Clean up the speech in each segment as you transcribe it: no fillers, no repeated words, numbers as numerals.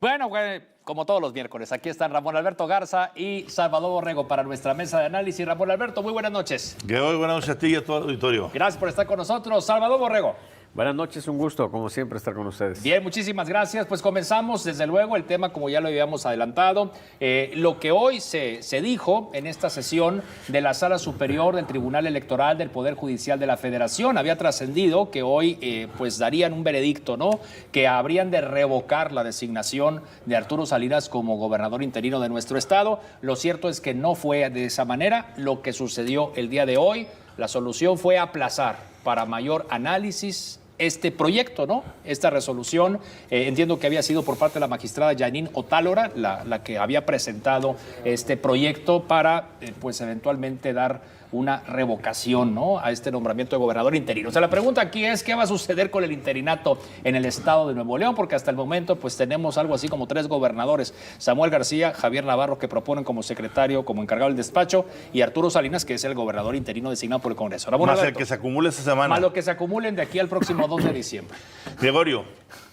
Bueno, güey, como todos los miércoles, aquí están Ramón Alberto Garza y Salvador Borrego para nuestra mesa de análisis. Ramón Alberto, muy buenas noches. Buenas noches a ti y a todo el auditorio. Gracias por estar con nosotros. Salvador Borrego. Buenas noches, un gusto, como siempre, estar con ustedes. Bien, muchísimas gracias. Pues comenzamos, desde luego, el tema, como ya lo habíamos adelantado, lo que hoy se dijo en esta sesión de la Sala Superior del Tribunal Electoral del Poder Judicial de la Federación. Había trascendido que hoy pues darían un veredicto, ¿no? Que habrían de revocar la designación de Arturo Salinas como gobernador interino de nuestro estado. Lo cierto es que no fue de esa manera lo que sucedió el día de hoy. La solución fue aplazar para mayor análisis este proyecto, ¿no? Esta resolución, entiendo que había sido por parte de la magistrada Yanín Otálora, la que había presentado este proyecto para, pues, eventualmente dar una revocación, ¿no? A este nombramiento de gobernador interino. O sea, la pregunta aquí es, ¿qué va a suceder con el interinato en el estado de Nuevo León? Porque hasta el momento, pues, tenemos algo así como 3 gobernadores. Samuel García, Javier Navarro, que proponen como secretario, como encargado del despacho, y Arturo Salinas, que es el gobernador interino designado por el Congreso. Ramón Alberto, el que se acumule esta semana. Más lo que se acumulen de aquí al próximo 2 de diciembre. Gregorio,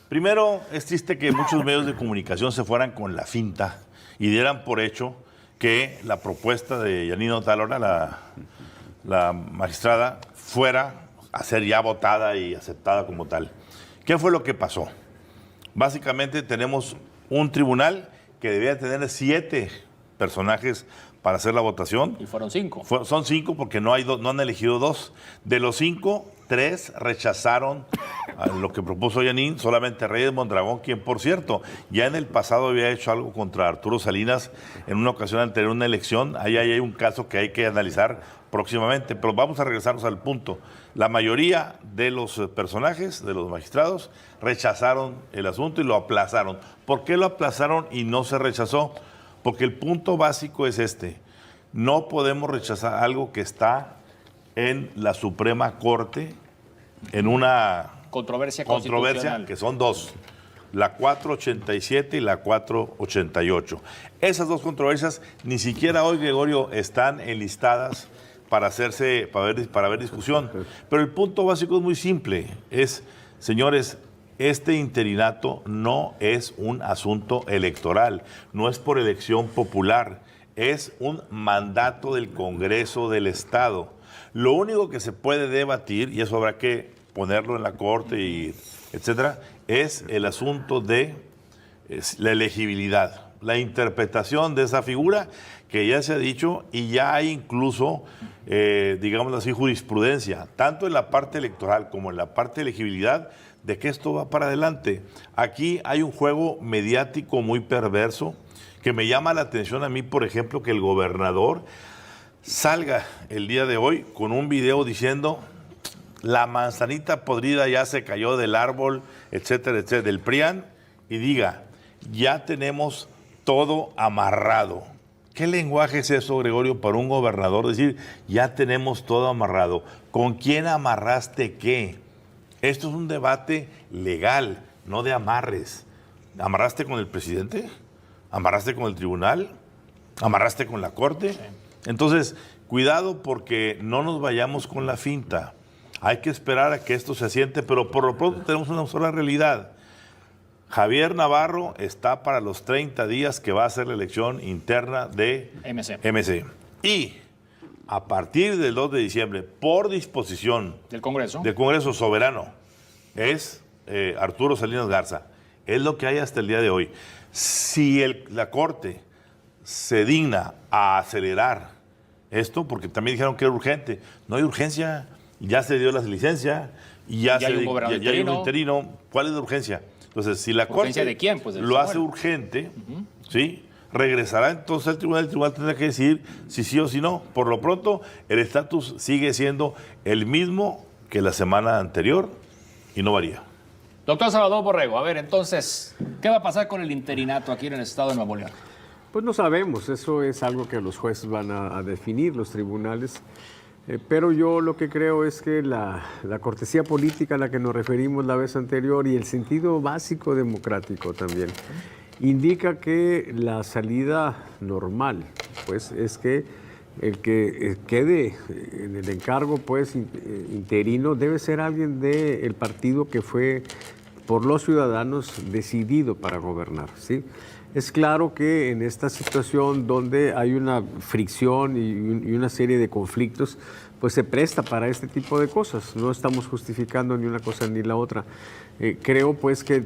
primero es triste que muchos medios de comunicación se fueran con la finta y dieran por hecho que la propuesta de Yanín Otálora, la magistrada, fuera a ser ya votada y aceptada como tal. ¿Qué fue lo que pasó? Básicamente tenemos un tribunal que debía tener 7 personajes para hacer la votación. Y fueron 5. Son 5 porque no han elegido 2. De los 5, 3 rechazaron lo que propuso Yanín, solamente Reyes Mondragón, quien, por cierto, ya en el pasado había hecho algo contra Arturo Salinas en una ocasión anterior, una elección. Ahí hay un caso que hay que analizar próximamente, pero vamos a regresarnos al punto. La mayoría de los personajes, de los magistrados, rechazaron el asunto y lo aplazaron. ¿Por qué lo aplazaron y no se rechazó? Porque el punto básico es este: no podemos rechazar algo que está en la Suprema Corte, en una controversia que son 2, la 487 y la 488. Esas 2 controversias ni siquiera hoy, Gregorio, están enlistadas para ver discusión. Pero el punto básico es muy simple, señores, este interinato no es un asunto electoral, no es por elección popular, es un mandato del Congreso del Estado. Lo único que se puede debatir, y eso habrá que ponerlo en la Corte, y etcétera, es el asunto de la elegibilidad, la interpretación de esa figura, que ya se ha dicho y ya hay incluso, digámoslo así, jurisprudencia, tanto en la parte electoral como en la parte de elegibilidad, de que esto va para adelante. Aquí hay un juego mediático muy perverso que me llama la atención a mí, por ejemplo, que el gobernador salga el día de hoy con un video diciendo: la manzanita podrida ya se cayó del árbol, etcétera, etcétera, del PRIAN, y diga: ya tenemos todo amarrado. ¿Qué lenguaje es eso, Gregorio, para un gobernador decir: ya tenemos todo amarrado? ¿Con quién amarraste qué? Esto es un debate legal, no de amarres. ¿Amarraste con el presidente? ¿Amarraste con el tribunal? ¿Amarraste con la Corte? Sí. Entonces, cuidado, porque no nos vayamos con la finta. Hay que esperar a que esto se asiente, pero por lo pronto tenemos una sola realidad. Javier Navarro está para los 30 días que va a ser la elección interna de MC. Y a partir del 2 de diciembre, por disposición del Congreso soberano, es Arturo Salinas Garza. Es lo que hay hasta el día de hoy. Si la Corte se digna a acelerar esto, porque también dijeron que era urgente, no hay urgencia, ya se dio la licencia y ya hay un interino. ¿Cuál es la urgencia? Entonces, si la Corte ¿de quién? Pues lo hace urgente, ¿sí?, regresará entonces al tribunal. El tribunal tendrá que decidir si sí o si no. Por lo pronto, el estatus sigue siendo el mismo que la semana anterior y no varía. Doctor Salvador Borrego, a ver, entonces, ¿qué va a pasar con el interinato aquí en el estado de Nuevo León? Pues no sabemos, eso es algo que los jueces van a definir, los tribunales. Pero yo lo que creo es que la cortesía política a la que nos referimos la vez anterior y el sentido básico democrático también indica que la salida normal, pues, es que el que quede en el encargo, pues, interino debe ser alguien del partido que fue por los ciudadanos, decidido para gobernar, ¿sí? Es claro que en esta situación donde hay una fricción y una serie de conflictos, pues se presta para este tipo de cosas. No estamos justificando ni una cosa ni la otra. Creo pues que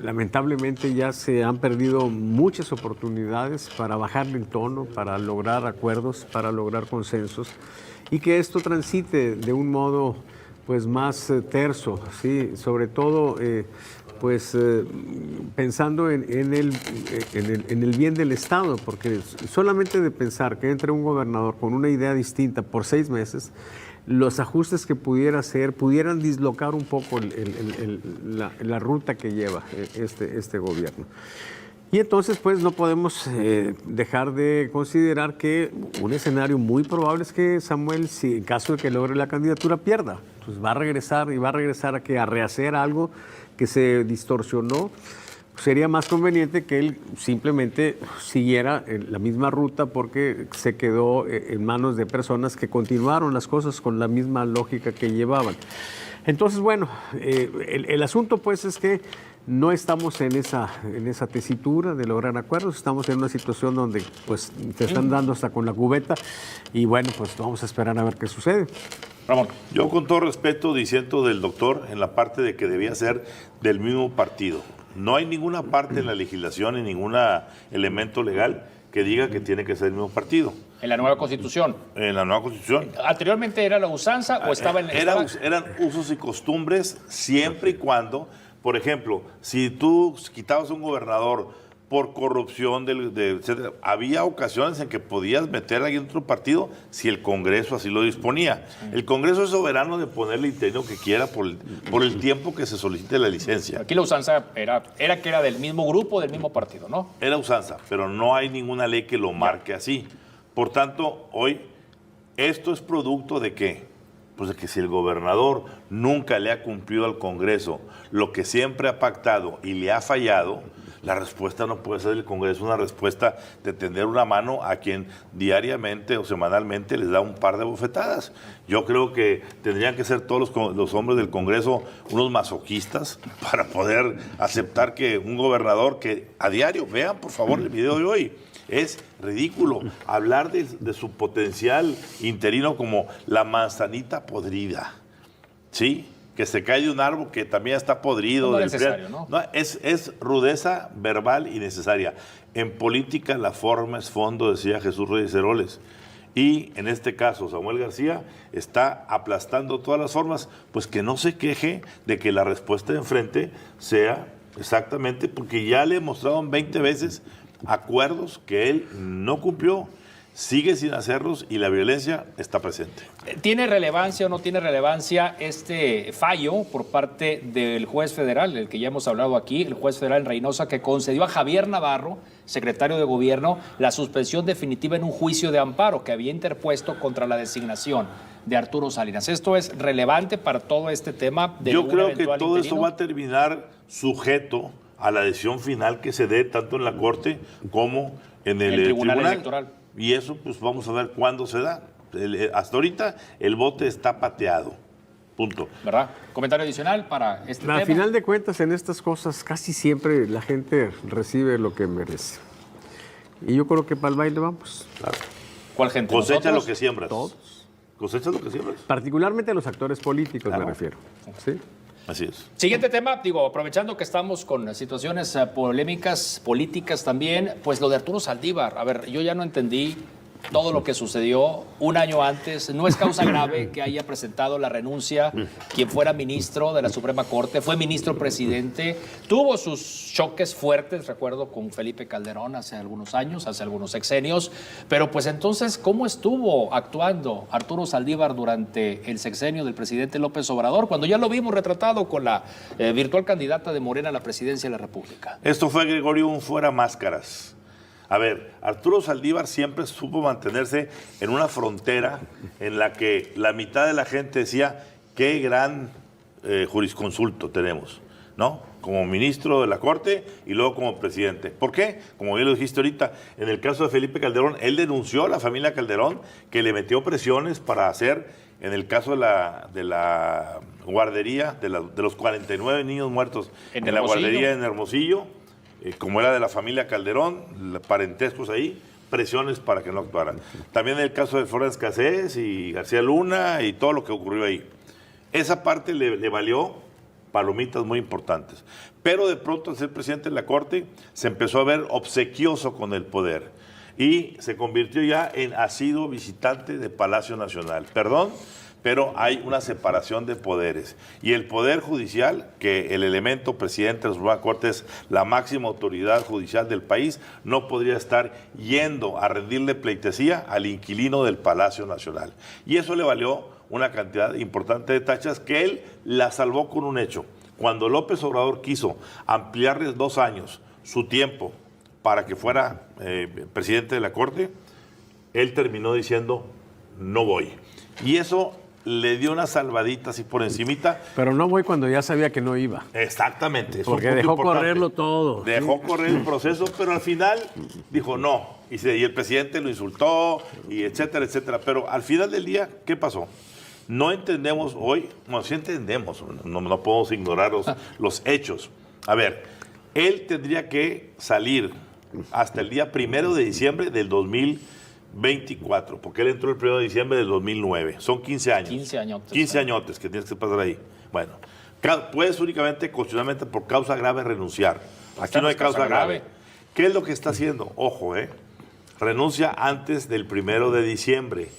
lamentablemente ya se han perdido muchas oportunidades para bajarle el tono, para lograr acuerdos, para lograr consensos y que esto transite de un modo pues más terso, ¿sí? Sobre todo pensando en el bien del Estado, porque solamente de pensar que entre un gobernador con una idea distinta por 6 meses, los ajustes que pudiera hacer pudieran dislocar un poco la ruta que lleva este gobierno. Y entonces, pues, no podemos dejar de considerar que un escenario muy probable es que Samuel, si en caso de que logre la candidatura, pierda. Pues va a regresar a rehacer algo que se distorsionó. Sería más conveniente que él simplemente siguiera la misma ruta porque se quedó en manos de personas que continuaron las cosas con la misma lógica que llevaban. Entonces, bueno, el asunto pues es que no estamos en esa tesitura de lograr acuerdos, estamos en una situación donde pues te están dando hasta con la cubeta y bueno, pues vamos a esperar a ver qué sucede. Ramón. Yo con todo respeto disiento del doctor en la parte de que debía ser del mismo partido. No hay ninguna parte en la legislación y ningún elemento legal que diga que tiene que ser el mismo partido. En la nueva Constitución. En la nueva Constitución. ¿Anteriormente era la usanza o estaba en Eran usos y costumbres siempre y cuando, por ejemplo, si tú quitabas un gobernador por corrupción, etcétera, había ocasiones en que podías meter a alguien en otro partido si el Congreso así lo disponía. Sí. El Congreso es soberano de ponerle el interino que quiera por el tiempo que se solicite la licencia. Aquí la usanza era que era del mismo grupo, del mismo partido, ¿no? Era usanza, pero no hay ninguna ley que lo marque así. Por tanto, hoy, ¿esto es producto de qué? Pues de que si el gobernador nunca le ha cumplido al Congreso lo que siempre ha pactado y le ha fallado, la respuesta no puede ser del Congreso una respuesta de tender una mano a quien diariamente o semanalmente les da un par de bofetadas. Yo creo que tendrían que ser todos los hombres del Congreso unos masoquistas para poder aceptar que un gobernador que a diario, vean por favor el video de hoy, es ridículo hablar de su potencial interino como la manzanita podrida, ¿sí? Que se cae de un árbol que también está podrido. No es necesario, ¿no? No, es rudeza verbal innecesaria. En política la forma es fondo, decía Jesús Reyes Heroles. Y en este caso Samuel García está aplastando todas las formas, pues que no se queje de que la respuesta de enfrente sea exactamente, porque ya le mostraron 20 veces acuerdos que él no cumplió, sigue sin hacerlos y la violencia está presente. ¿Tiene relevancia o no tiene relevancia este fallo por parte del juez federal, el que ya hemos hablado aquí, el juez federal en Reynosa, que concedió a Javier Navarro, secretario de Gobierno, la suspensión definitiva en un juicio de amparo que había interpuesto contra la designación de Arturo Salinas? ¿Esto es relevante para todo este tema? Yo creo que todo esto va a terminar sujeto a la decisión final que se dé tanto en la Corte como en el Tribunal Electoral. Y eso, pues vamos a ver cuándo se da. Hasta ahorita el bote está pateado. Punto. ¿Verdad? ¿Comentario adicional para este tema? Al final de cuentas, en estas cosas casi siempre la gente recibe lo que merece. Y yo creo que para el baile vamos. Claro. ¿Cuál gente? Cosecha lo que siembras. Todos. Cosecha lo que siembras. Particularmente los actores políticos, claro. Me refiero. ¿Sí? Así es. Siguiente tema, aprovechando que estamos con situaciones polémicas, políticas también, pues lo de Arturo Saldívar. A ver, yo ya no entendí todo lo que sucedió un año antes. No es causa grave que haya presentado la renuncia quien fuera ministro de la Suprema Corte, fue ministro presidente, tuvo sus choques fuertes, recuerdo, con Felipe Calderón hace algunos años, hace algunos sexenios, pero pues entonces, ¿cómo estuvo actuando Arturo Saldívar durante el sexenio del presidente López Obrador, cuando ya lo vimos retratado con la virtual candidata de Morena a la presidencia de la República? Esto fue, Gregorio, un fuera máscaras. A ver, Arturo Saldívar siempre supo mantenerse en una frontera en la que la mitad de la gente decía, qué gran jurisconsulto tenemos, ¿no? Como ministro de la Corte y luego como presidente. ¿Por qué? Como bien lo dijiste ahorita, en el caso de Felipe Calderón, él denunció a la familia Calderón que le metió presiones para hacer En el caso de la guardería, de los 49 niños muertos en la guardería en Hermosillo, como era de la familia Calderón, parentescos ahí, presiones para que no actuaran. También en el caso de Flores Cassés y García Luna y todo lo que ocurrió ahí. Esa parte le valió palomitas muy importantes. Pero de pronto, al ser presidente de la Corte, se empezó a ver obsequioso con el poder y se convirtió ya en asiduo visitante de Palacio Nacional. Perdón, pero hay una separación de poderes. Y el Poder Judicial, que el elemento presidente de la Suprema Corte es la máxima autoridad judicial del país, no podría estar yendo a rendirle pleitesía al inquilino del Palacio Nacional. Y eso le valió una cantidad importante de tachas que él la salvó con un hecho. Cuando López Obrador quiso ampliarles 2 años su tiempo para que fuera presidente de la Corte, él terminó diciendo, no voy. Y eso le dio una salvadita así por encimita. Pero no voy cuando ya sabía que no iba. Exactamente. Porque dejó correrlo todo. Dejó correr el proceso, pero al final dijo no. Y el presidente lo insultó, y etcétera, etcétera. Pero al final del día, ¿qué pasó? No entendemos hoy, bueno, sí entendemos, no podemos ignorar los hechos. A ver, él tendría que salir hasta el día 1 de diciembre del 2024, porque él entró el 1 de diciembre del 2009. Son 15 años. 15 añotes. 15 añotes que tienes que pasar ahí. Bueno, puedes únicamente, constitucionalmente, por causa grave renunciar. Aquí no hay causa grave. ¿Qué es lo que está haciendo? Ojo, renuncia antes del 1 de diciembre,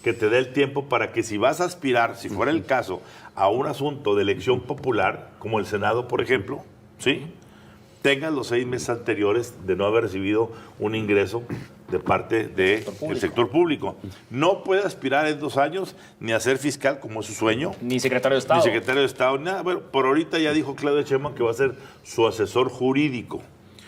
que te dé el tiempo para que si vas a aspirar, si fuera el caso, a un asunto de elección popular, como el Senado, por ejemplo, ¿sí?, tengas los 6 meses anteriores de no haber recibido un ingreso de parte del sector público. No puede aspirar en 2 años ni a ser fiscal, como es su sueño. Ni secretario de Estado. Ni secretario de Estado, nada. Bueno, por ahorita ya dijo Claudia Sheinbaum que va a ser su asesor jurídico.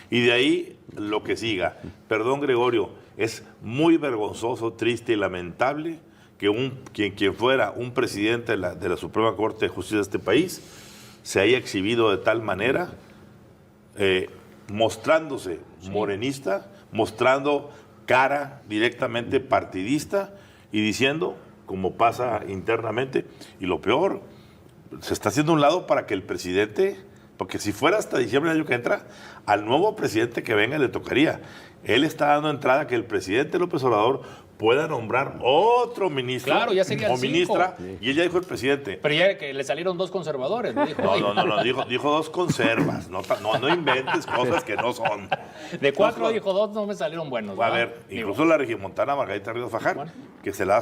Y de ahí lo que siga. Perdón, Gregorio, es muy vergonzoso, triste y lamentable que quien fuera un presidente de la Suprema Corte de Justicia de este país se haya exhibido de tal manera, mostrándose morenista, mostrando cara directamente partidista y diciendo, como pasa internamente, y lo peor, se está haciendo a un lado para que el presidente, porque si fuera hasta diciembre del año que entra, al nuevo presidente que venga le tocaría. Él está dando entrada a que el presidente López Obrador pueda nombrar otro ministro, claro, ya serían o ministra, 5. y él ya dijo el presidente. Pero ya que le salieron 2 conservadores. Dijo 2 conservas, no inventes cosas que no son. De 4 dijo 2, no me salieron buenos. A ver, incluso la regimontana Margarita Ríos Fajar, que se la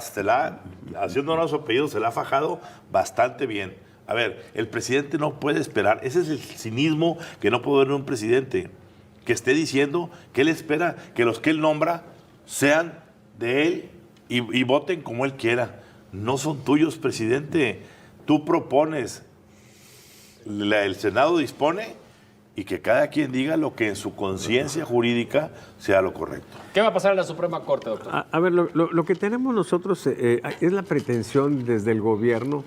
haciendo honor a su apellido, se la ha fajado bastante bien. A ver, el presidente no puede esperar, ese es el cinismo que no puede ver un presidente, que esté diciendo que él espera que los que él nombra sean de él y voten como él quiera. No son tuyos, presidente. Tú propones, el Senado dispone y que cada quien diga lo que en su conciencia jurídica sea lo correcto. ¿Qué va a pasar en la Suprema Corte, doctor? A ver, lo que tenemos nosotros es la pretensión desde el gobierno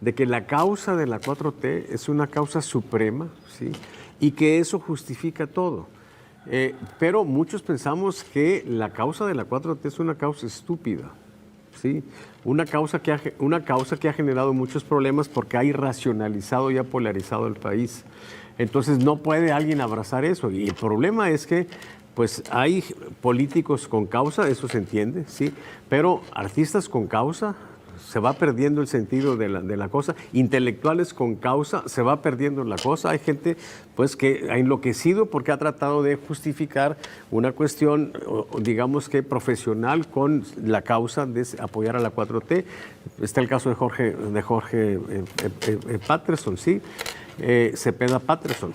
de que la causa de la 4T es una causa suprema, ¿sí?, y que eso justifica todo. Pero muchos pensamos que la causa de la 4T es una causa estúpida, ¿sí? Una causa que ha generado muchos problemas porque ha irracionalizado y ha polarizado el país. Entonces no puede alguien abrazar eso. Y el problema es que pues hay políticos con causa, eso se entiende, ¿sí? Pero artistas con causa, se va perdiendo el sentido de la cosa. Intelectuales con causa, se va perdiendo la cosa. Hay gente pues que ha enloquecido porque ha tratado de justificar una cuestión, digamos que profesional, con la causa de apoyar a la 4T. Está el caso de Jorge Patterson, ¿sí? Cepeda Patterson.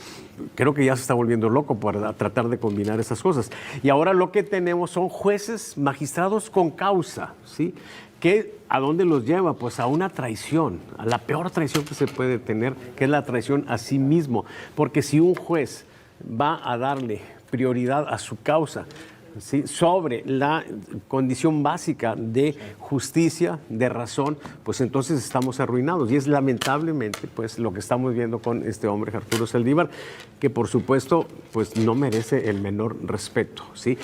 Creo que ya se está volviendo loco por tratar de combinar esas cosas. Y ahora lo que tenemos son jueces, magistrados con causa, ¿sí? ¿A dónde los lleva? Pues a una traición, a la peor traición que se puede tener, que es la traición a sí mismo. Porque si un juez va a darle prioridad a su causa ¿sí?, sobre la condición básica de justicia, de razón, pues entonces estamos arruinados. Y es lamentablemente pues lo que estamos viendo con este hombre, Arturo Saldívar, que por supuesto pues no merece el menor respeto, ¿sí?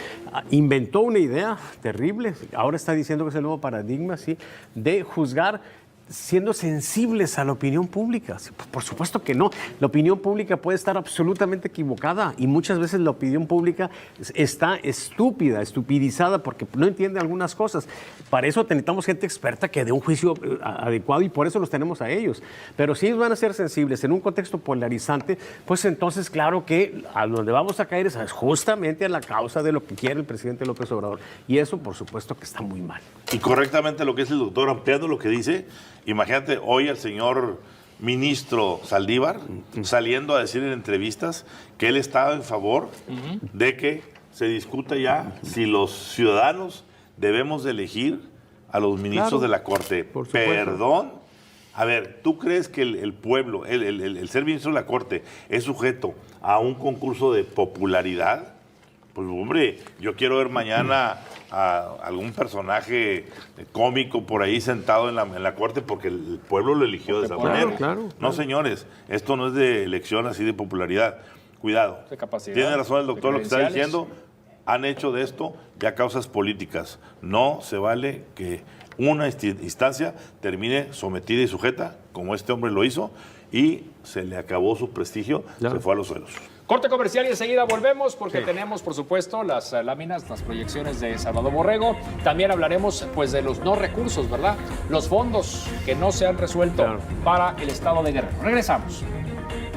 Inventó una idea terrible, ahora está diciendo que es el nuevo paradigma, ¿sí?, de juzgar siendo sensibles a la opinión pública. Por supuesto que no. La opinión pública puede estar absolutamente equivocada y muchas veces la opinión pública está estupidizada porque no entiende algunas cosas. Para eso necesitamos gente experta que dé un juicio adecuado y por eso los tenemos a ellos. Pero si ellos van a ser sensibles en un contexto polarizante, pues entonces claro que a donde vamos a caer es justamente a la causa de lo que quiere el presidente López Obrador. Y eso por supuesto que está muy mal. Y correctamente lo que es el doctor, ampliando lo que dice, imagínate hoy al señor ministro Saldívar saliendo a decir en entrevistas que él estaba en favor de que se discuta ya si los ciudadanos debemos de elegir a los ministros de la Corte. Perdón. A ver, ¿tú crees que el pueblo, el ser ministro de la Corte es sujeto a un concurso de popularidad? Pues hombre, yo quiero ver mañana a algún personaje cómico por ahí sentado en la corte porque el pueblo lo eligió de esa manera. Claro. No, señores, esto no es de elección así de popularidad. Cuidado. De capacidad, Tiene razón el doctor de lo que está credenciales. diciendo. Han hecho de esto ya causas políticas. No se vale que una instancia termine sometida y sujeta, como este hombre lo hizo, y se le acabó su prestigio, se fue a los suelos. Corte comercial y enseguida volvemos porque tenemos, por supuesto, las láminas, las proyecciones de Salvador Borrego. También hablaremos pues de los no recursos, ¿verdad? Los fondos que no se han resuelto para el estado de Guerrero. Regresamos.